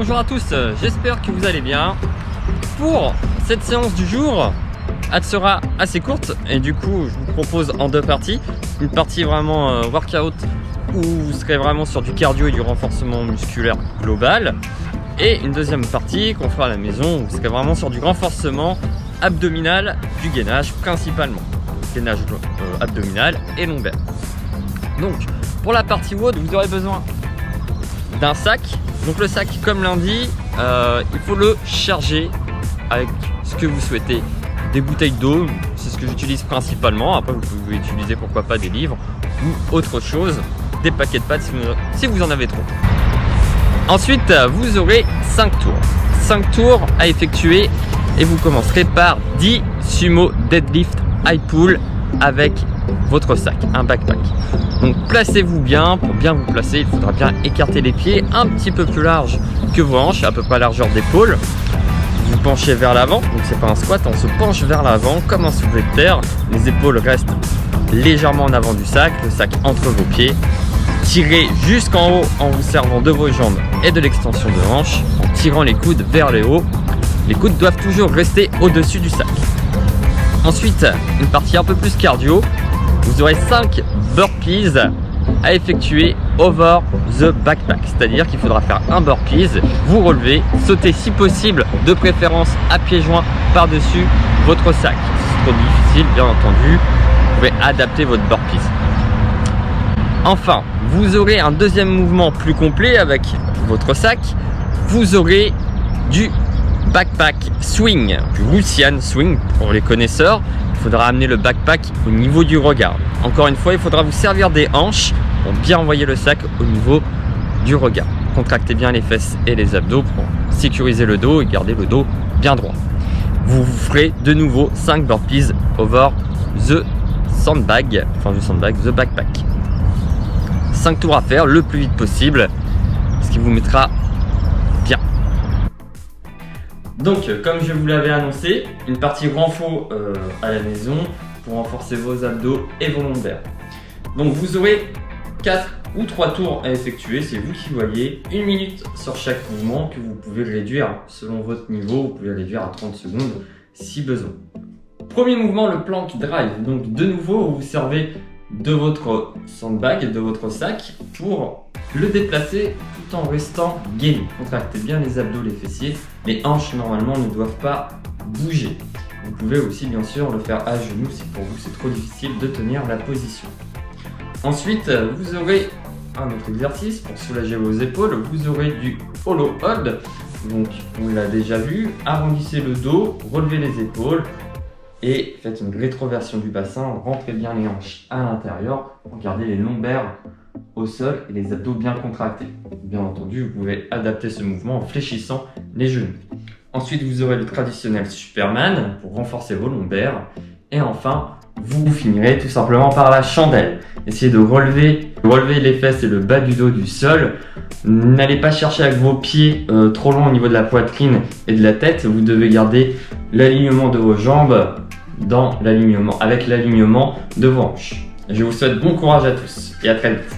Bonjour à tous, j'espère que vous allez bien. Pour cette séance du jour, elle sera assez courte et du coup je vous propose en deux parties. Une partie vraiment workout où vous serez vraiment sur du cardio et du renforcement musculaire global. Et une deuxième partie qu'on fera à la maison où vous serez vraiment sur du renforcement abdominal, du gainage principalement. Gainage abdominal et lombaire. Donc pour la partie WOD, vous aurez besoin d'un sac. Donc le sac, comme l'indique, il faut le charger avec ce que vous souhaitez. Des bouteilles d'eau, c'est ce que j'utilise principalement. Après vous pouvez utiliser pourquoi pas des livres ou autre chose. Des paquets de pâtes si vous en avez trop. Ensuite vous aurez 5 tours. 5 tours à effectuer et vous commencerez par 10 sumo deadlift high pull avec votre sac, un backpack. Donc placez-vous bien. Pour bien vous placer, il faudra bien écarter les pieds un petit peu plus large que vos hanches, à peu près à largeur d'épaule. Vous penchez vers l'avant, donc c'est pas un squat, on se penche vers l'avant comme un soulevé de terre. Les épaules restent légèrement en avant du sac, le sac entre vos pieds. Tirez jusqu'en haut en vous servant de vos jambes et de l'extension de hanche, en tirant les coudes vers le haut. Les coudes doivent toujours rester au-dessus du sac. Ensuite, une partie un peu plus cardio. Vous aurez 5 burpees à effectuer over the backpack. C'est-à-dire qu'il faudra faire un burpees, vous relevez, sauter si possible, de préférence à pieds joints par-dessus votre sac. Si c'est trop difficile, bien entendu, vous pouvez adapter votre burpees. Enfin, vous aurez un deuxième mouvement plus complet avec votre sac. Vous aurez du backpack swing, du Russian swing pour les connaisseurs. Il faudra amener le backpack au niveau du regard. Encore une fois, il faudra vous servir des hanches pour bien envoyer le sac au niveau du regard. Contractez bien les fesses et les abdos pour sécuriser le dos et garder le dos bien droit. Vous ferez de nouveau 5 burpees over the sandbag, enfin du sandbag, the backpack. 5 tours à faire le plus vite possible, ce qui vous mettra bien. Donc, comme je vous l'avais annoncé, une partie renfort à la maison pour renforcer vos abdos et vos lombaires. Donc, vous aurez 4 ou 3 tours à effectuer, c'est vous qui voyez. 1 minute sur chaque mouvement que vous pouvez réduire selon votre niveau. Vous pouvez réduire à 30 secondes si besoin. Premier mouvement, le plank drive. Donc, de nouveau, vous vous servez de votre sandbag, de votre sac pour le déplacer tout en restant gainé. Contractez bien les abdos, les fessiers. Les hanches normalement ne doivent pas bouger. Vous pouvez aussi bien sûr le faire à genoux si pour vous c'est trop difficile de tenir la position. Ensuite vous aurez un autre exercice pour soulager vos épaules. Vous aurez du hollow hold. Donc on l'a déjà vu. Arrondissez le dos, relevez les épaules et faites une rétroversion du bassin. Rentrez bien les hanches à l'intérieur pour garder les lombaires au sol et les abdos bien contractés. Bien entendu, vous pouvez adapter ce mouvement en fléchissant les genoux. Ensuite, vous aurez le traditionnel Superman pour renforcer vos lombaires. Et enfin, vous finirez tout simplement par la chandelle. Essayez de relever les fesses et le bas du dos du sol. N'allez pas chercher avec vos pieds trop loin au niveau de la poitrine et de la tête. Vous devez garder l'alignement de vos jambes avec l'alignement de vos hanches. Je vous souhaite bon courage à tous et à très vite.